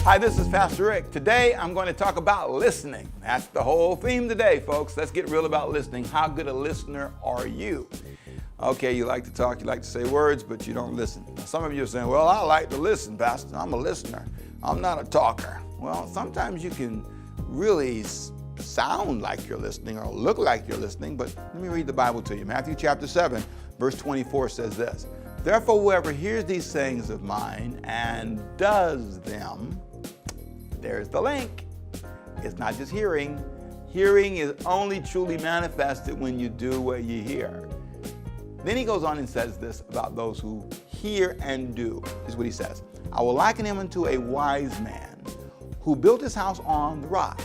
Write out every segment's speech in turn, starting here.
Hi, this is Pastor Rick. Today I'm going to talk about listening. That's the whole theme today, folks. Let's get real about listening. How good a listener are you? Okay, you like to talk, you like to say words, but you don't listen. Now, some of you are saying, well, I like to listen, Pastor. I'm a listener. I'm not a talker. Well, sometimes you can really sound like you're listening or look like you're listening, but let me read the Bible to you. Matthew chapter 7, verse 24 says this. Therefore, whoever hears these sayings of mine and does them, there's the link. It's not just hearing. Hearing is only truly manifested when you do what you hear. Then he goes on and says this about those who hear and do. This is what he says. I will liken him unto a wise man who built his house on the rock.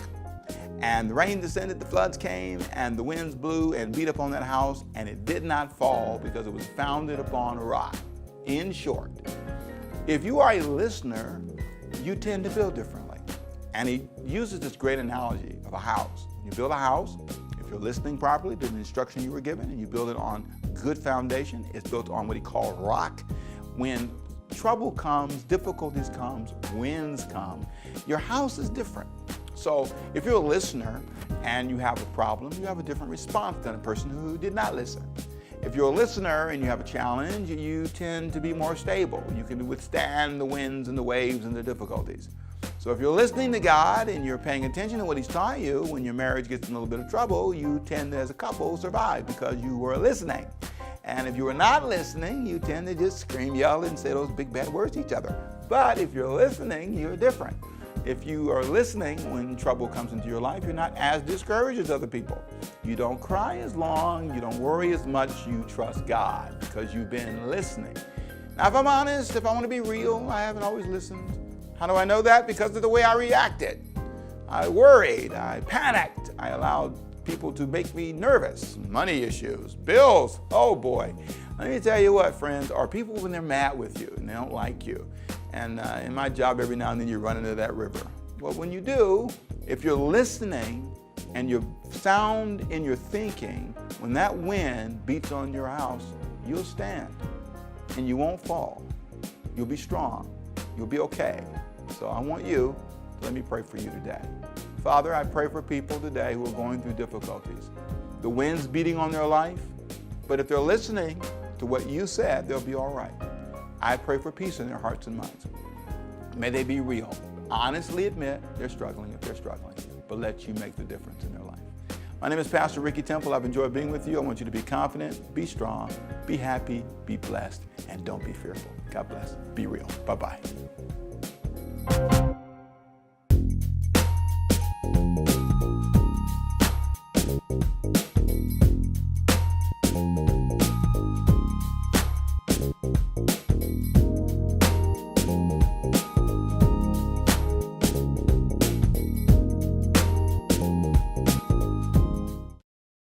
And the rain descended, the floods came, and the winds blew and beat upon that house, and it did not fall because it was founded upon a rock. In short, if you are a listener, you tend to build differently. And he uses this great analogy of a house. When you build a house, if you're listening properly to the instruction you were given and you build it on good foundation, it's built on what he called rock. When trouble comes, difficulties comes, winds come, your house is different. So if you're a listener and you have a problem, you have a different response than a person who did not listen. If you're a listener and you have a challenge, you tend to be more stable. You can withstand the winds and the waves and the difficulties. So if you're listening to God and you're paying attention to what He's taught you, when your marriage gets in a little bit of trouble, you tend to, as a couple, survive because you were listening. And if you were not listening, you tend to just scream, yell, and say those big bad words to each other. But if you're listening, you're different. If you are listening when trouble comes into your life, you're not as discouraged as other people. You don't cry as long, you don't worry as much, you trust God because you've been listening. Now, if I'm honest, if I want to be real, I haven't always listened. How do I know that? Because of the way I reacted. I worried, I panicked, I allowed people to make me nervous. Money issues, bills, oh boy. Let me tell you what, friends, are people when they're mad with you and they don't like you. And in my job, every now and then you run into that river. Well, when you do, if you're listening and you're sound in your thinking, when that wind beats on your house, you'll stand and you won't fall. You'll be strong. You'll be okay. So I want you, let me pray for you today. Father, I pray for people today who are going through difficulties. The wind's beating on their life, but if they're listening to what you said, they'll be all right. I pray for peace in their hearts and minds. May they be real. Honestly admit they're struggling if they're struggling, but let you make the difference in their life. My name is Pastor Ricky Temple. I've enjoyed being with you. I want you to be confident, be strong, be happy, be blessed, and don't be fearful. God bless. Be real. Bye-bye.